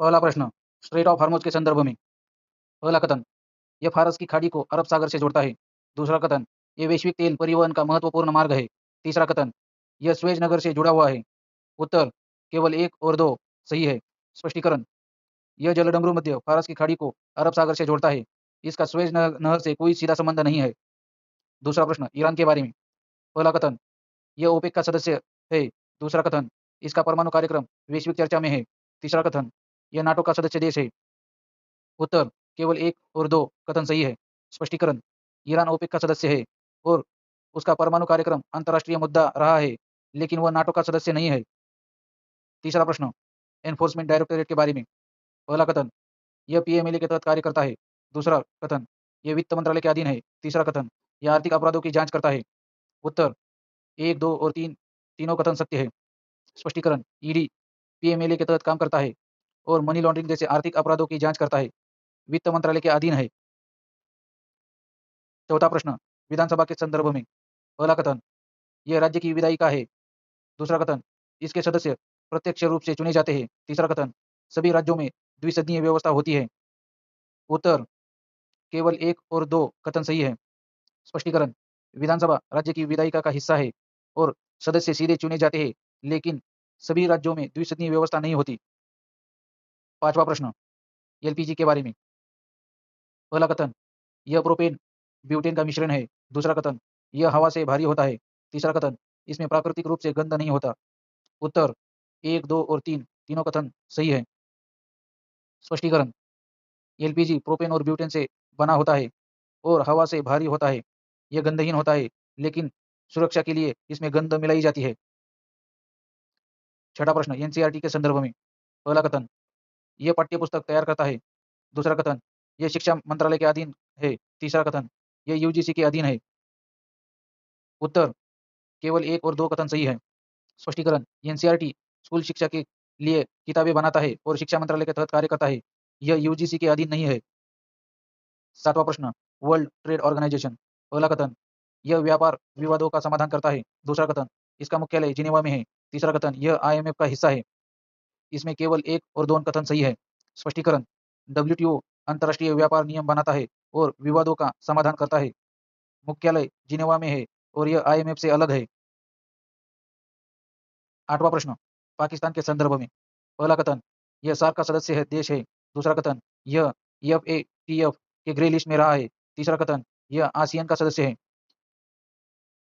पहला प्रश्न, straight of Hormuz के संदर्भ में। पहला कथन, यह फारस की खाड़ी को अरब सागर से जोड़ता है। दूसरा कथन, यह वैश्विक तेल परिवहन का महत्वपूर्ण मार्ग है। तीसरा कथन, यह स्वेज नगर से जुड़ा हुआ है। उत्तर, केवल एक और दो सही है। स्पष्टीकरण, यह जलडमरू मध्य फारस की खाड़ी को अरब सागर से जोड़ता है। इसका स्वेज नहर से कोई सीधा संबंध नहीं है। दूसरा प्रश्न, ईरान के बारे में। पहला कथन, यह ओपेक का सदस्य है। दूसरा कथन, इसका परमाणु कार्यक्रम वैश्विक चर्चा में है। तीसरा कथन, यह नाटो का सदस्य देश है। उत्तर, केवल एक और दो कथन सही है। स्पष्टीकरण, ईरान ओपेक का सदस्य है और उसका परमाणु कार्यक्रम अंतर्राष्ट्रीय मुद्दा रहा है, लेकिन वह नाटो का सदस्य नहीं है। तीसरा प्रश्न, एनफोर्समेंट डायरेक्टोरेट के बारे में। पहला कथन, यह पीएमएलए के तहत कार्य करता है। दूसरा कथन, यह वित्त मंत्रालय के अधीन है। तीसरा कथन, यह आर्थिक अपराधों की जांच करता है। उत्तर, एक, दो और तीन तीनों कथन सत्य है। स्पष्टीकरण, ईडी पीएमएलए के तहत काम करता है और मनी लॉन्ड्रिंग जैसे आर्थिक अपराधों की जांच करता है। वित्त मंत्रालय के अधीन है। चौथा प्रश्न, विधानसभा के संदर्भ में। पहला कथन, यह राज्य की विधायिका है। दूसरा कथन, इसके सदस्य प्रत्यक्ष रूप से चुने जाते हैं। तीसरा कथन, सभी राज्यों में द्विसदनीय व्यवस्था होती है। उत्तर, केवल एक और दो कथन सही है। स्पष्टीकरण, विधानसभा राज्य की विधायिका का हिस्सा है और सदस्य सीधे चुने जाते हैं, लेकिन सभी राज्यों में द्विसदनीय व्यवस्था नहीं होती। पांचवा प्रश्न, एलपीजी के बारे में। पहला कथन, यह प्रोपेन ब्यूटेन का मिश्रण है। दूसरा कथन, यह हवा से भारी होता है। तीसरा कथन, इसमें प्राकृतिक रूप से गंध नहीं होता। उत्तर, एक, दो और तीन तीनों कथन सही है। स्पष्टीकरण, एलपीजी प्रोपेन और ब्यूटेन से बना होता है और हवा से भारी होता है। यह गंधहीन होता है, लेकिन सुरक्षा के लिए इसमें गंध मिलाई जाती है। छठा प्रश्न, एनसीईआरटी के संदर्भ में। पहला कथन, यह पाठ्य पुस्तक तैयार करता है। दूसरा कथन, यह शिक्षा मंत्रालय के अधीन है। तीसरा कथन, यह यूजीसी के अधीन है। उत्तर, केवल एक और दो कथन सही है। स्पष्टीकरण, एनसीईआरटी स्कूल शिक्षा के लिए किताबें बनाता है और शिक्षा मंत्रालय के तहत कार्य करता है। यह यूजीसी के अधीन नहीं है। सातवां प्रश्न, वर्ल्ड ट्रेड ऑर्गेनाइजेशन। पहला कथन, यह व्यापार विवादों का समाधान करता है। दूसरा कथन, इसका मुख्यालय जिनेवा में है। तीसरा कथन, यह आईएमएफ का हिस्सा है। इसमें केवल एक और दो कथन सही है। स्पष्टीकरण, डब्ल्यूटीओ अंतर्राष्ट्रीय व्यापार नियम बनाता है और विवादों का समाधान करता है। मुख्यालय जिनेवा में है और यह आईएमएफ से अलग है। आठवां प्रश्न, पाकिस्तान के संदर्भ में। पहला कथन, यह सार्क का सदस्य है देश है। दूसरा कथन, यह एफएटीएफ के ग्रे लिस्ट में रहा है। तीसरा कथन, यह आसियान का सदस्य है।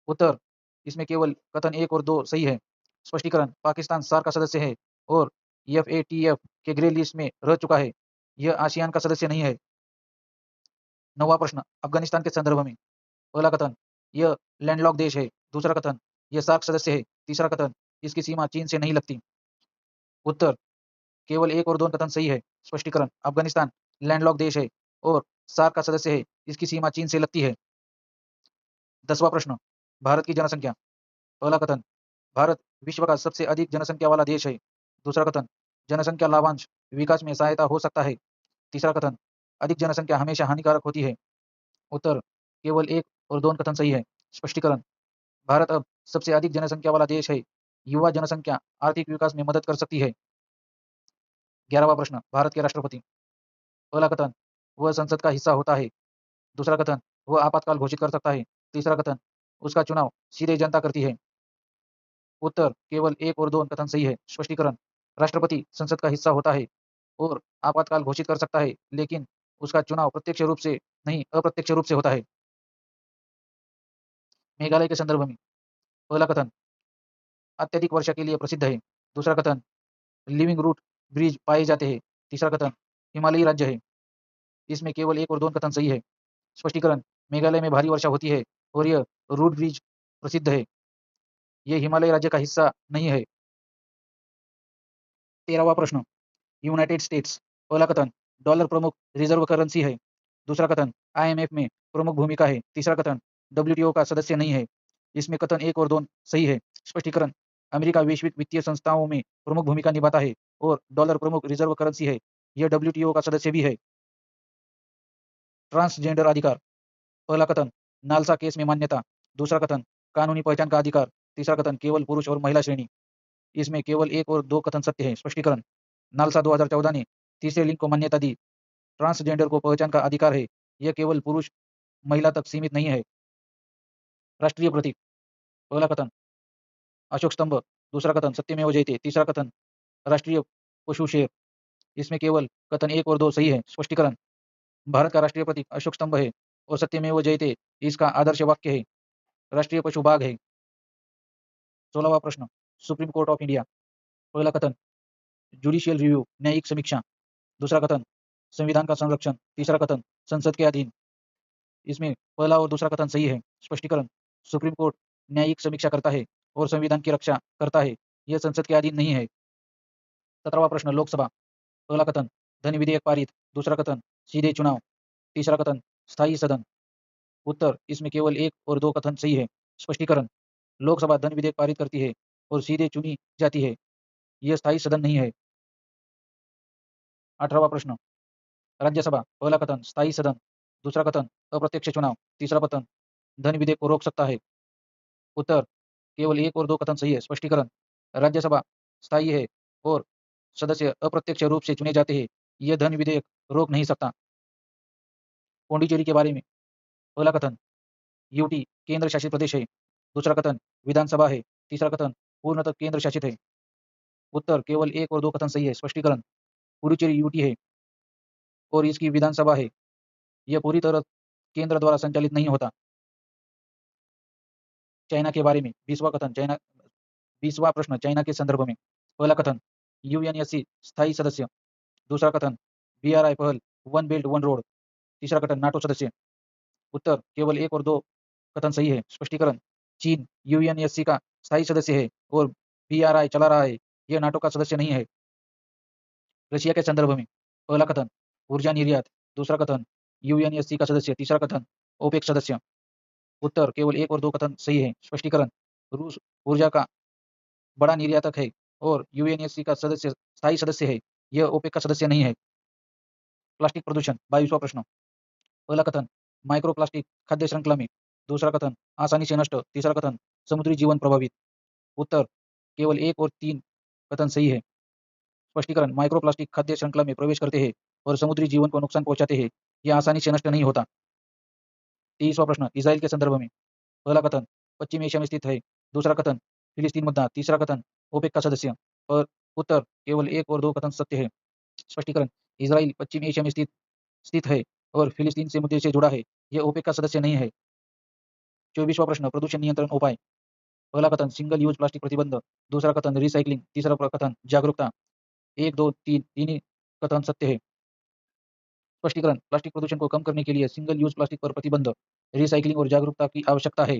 उत्तर, इसमें केवल कथन एक और दो सही है। स्पष्टीकरण, पाकिस्तान सार्क का सदस्य है और एफएटीएफ के ग्रे लिस्ट में रह चुका है। यह आसियान का सदस्य नहीं है। नौवां प्रश्न, अफगानिस्तान के संदर्भ में। पहला कथन, यह लैंडलॉक देश है। दूसरा कथन, यह सार्क सदस्य है। तीसरा कथन, इसकी सीमा चीन से नहीं लगती। उत्तर, केवल एक और दो कथन सही है। स्पष्टीकरण, अफगानिस्तान लैंडलॉक देश है और सार्क का सदस्य है। इसकी सीमा चीन से लगती है। 10वां प्रश्न, भारत की जनसंख्या। पहला कथन, भारत विश्व का सबसे अधिक जनसंख्या वाला देश है। दूसरा कथन, जनसंख्या लाभांश विकास में सहायता हो सकता है। तीसरा कथन, अधिक जनसंख्या हमेशा हानिकारक होती है। उत्तर, केवल एक और दो कथन सही है। स्पष्टीकरण, भारत अब सबसे अधिक जनसंख्या वाला देश है। युवा जनसंख्या आर्थिक विकास में मदद कर सकती है। 11वां प्रश्न, भारत के राष्ट्रपति। पहला कथन, वह संसद का हिस्सा होता है। दूसरा कथन, वह आपातकाल घोषित कर सकता है। तीसरा कथन, उसका चुनाव सीधे जनता करती है। उत्तर, केवल एक और दो कथन सही है। स्पष्टीकरण, राष्ट्रपति संसद का हिस्सा होता है और आपातकाल घोषित कर सकता है, लेकिन उसका चुनाव प्रत्यक्ष रूप से नहीं, अप्रत्यक्ष रूप से होता है। मेघालय के संदर्भ में। पहला कथन, अत्यधिक वर्षा के लिए प्रसिद्ध है। दूसरा कथन, लिविंग रूट ब्रिज पाए जाते हैं। तीसरा कथन, हिमालयी राज्य है। इसमें केवल एक और दो कथन सही है। स्पष्टीकरण, मेघालय में भारी वर्षा होती है और यह रूट ब्रिज प्रसिद्ध है। यह हिमालय राज्य का हिस्सा नहीं है। 13वां प्रश्न, यूनाइटेड स्टेट्स। पहला कथन, डॉलर प्रमुख रिजर्व करेंसी है। दूसरा कथन, आईएमएफ में प्रमुख भूमिका है। तीसरा कथन, डब्ल्यूटीओ का सदस्य नहीं है। इसमें कथन एक और दो सही है। स्पष्टीकरण, अमेरिका वैश्विक वित्तीय संस्थाओं में प्रमुख भूमिका निभाता है और डॉलर प्रमुख रिजर्व करेंसी है। यह डब्ल्यूटीओ का सदस्य भी है। ट्रांसजेंडर अधिकार। पहला कथन, नालसा केस में मान्यता। दूसरा कथन, कानूनी पहचान का अधिकार। तीसरा कथन, केवल पुरुष और महिला श्रेणी। इसमें केवल एक और दो कथन सत्य है। स्पष्टीकरण, नालसा 2014 ने तीसरे लिंग को मान्यता दी। ट्रांसजेंडर को पहचान का अधिकार है, यह केवल पुरुष महिला तक सीमित नहीं है। राष्ट्रीय प्रतीक, पहला कथन अशोक स्तंभ, दूसरा कथन सत्यमेव जयते, तीसरा कथन राष्ट्रीय पशु शेर। इसमें केवल कथन 1 और 2 सही है। स्पष्टीकरण, भारत का राष्ट्रीय प्रतीक अशोक स्तंभ है और सत्यमेव जयते इसका आदर्श वाक्य है। राष्ट्रीय पशु बाघ है। 16वां प्रश्न, सुप्रीम कोर्ट ऑफ इंडिया, पहला कथन जुडिशियल रिव्यू, न्यायिक समीक्षा, दूसरा कथन संविधान का संरक्षण, तीसरा कथन संसद के अधीन। इसमें पहला और दूसरा कथन सही है। स्पष्टीकरण, सुप्रीम कोर्ट न्यायिक समीक्षा करता है और संविधान की रक्षा करता है, यह संसद के अधीन नहीं है। 17वां प्रश्न, लोकसभा, पहला कथन धन विधेयक पारित, दूसरा कथन सीधे चुनाव, तीसरा कथन स्थायी सदन। उत्तर, इसमें केवल 1 और 2 कथन सही है। स्पष्टीकरण, लोकसभा धन विधेयक पारित करती है और सीधे चुनी जाती है, यह स्थायी सदन नहीं है। 18वां प्रश्न, राज्यसभा, पहला कथन स्थायी सदन, दूसरा कथन अप्रत्यक्ष चुनाव, तीसरा कथन धन विधेयक को रोक सकता है। उत्तर, केवल 1 और 2 कथन सही है। स्पष्टीकरण, राज्यसभा स्थायी है और सदस्य अप्रत्यक्ष रूप से चुने जाते हैं, यह धन विधेयक रोक नहीं सकता। पौंडीचेरी के बारे में, पहला कथन यूटी केंद्र शासित प्रदेश है, दूसरा कथन विधानसभा है, तीसरा कथन पूर्णतः केंद्र शासित है। उत्तर, केवल 1 और 2 कथन सही है। स्पष्टीकरण, पुडुचेरी यूटी है और इसकी विधानसभा है, यह पूरी तरह केंद्र द्वारा संचालित नहीं होता। चाइना के बारे में, 20वां प्रश्न, चाइना के संदर्भ में, पहला कथन यूएनएससी स्थायी सदस्य, दूसरा कथन बीआरआई पहल, वन बेल्ट वन रोड, तीसरा कथन नाटो सदस्य। उत्तर, केवल 1 और 2 कथन सही है। स्पष्टीकरण, चीन यूएनएससी का स्थायी सदस्य है और बीआरआई चला रहा है, यह नाटो का सदस्य नहीं है। रशिया के संदर्भ में, पहला कथन ऊर्जा निर्यात, दूसरा कथन यूएनएससी का सदस्य, तीसरा कथन ओपेक सदस्य। उत्तर, केवल 1 और 2 कथन सही है। स्पष्टीकरण, रूस ऊर्जा का बड़ा निर्यातक है और यूएनएससी का स्थायी सदस्य है, यह ओपेक का सदस्य नहीं है। प्लास्टिक प्रदूषण, 22वां प्रश्न, पहला कथन माइक्रोप्लास्टिक खाद्य श्रृंखला में, दूसरा कथन आसानी से नष्ट, तीसरा कथन समुद्री जीवन प्रभावित। उत्तर, केवल 1 और 3 कथन सही है। स्पष्टीकरण, माइक्रोप्लास्टिक खाद्य श्रृंखला में प्रवेश करते हैं और समुद्री जीवन को नुकसान पहुंचाते हैं, यह आसानी से नष्ट नहीं होता। 23वां प्रश्न, इसराइल के संदर्भ में, पहला कथन पश्चिम एशिया में स्थित है, दूसरा कथन फिलिस्तीन मुद्दा, तीसरा कथन ओपेक का सदस्य। और उत्तर, केवल 1 और 2 कथन सत्य है। स्पष्टीकरण, इसराइल पश्चिम एशिया में स्थित स्थित है और फिलिस्तीन से मुद्दे से जुड़ा है, यह ओपेक का सदस्य नहीं है। 24वां प्रश्न, प्रदूषण नियंत्रण उपाय, पहला कथन सिंगल यूज प्लास्टिक प्रतिबंध, दूसरा कथन रिसाइक्लिंग, तीसरा कथन जागरूकता। 1, 2, 3 तीन ही कथन सत्य है। स्पष्टीकरण, प्लास्टिक प्रदूषण को कम करने के लिए सिंगल यूज प्लास्टिक पर प्रतिबंध, रिसाइक्लिंग और जागरूकता की आवश्यकता है।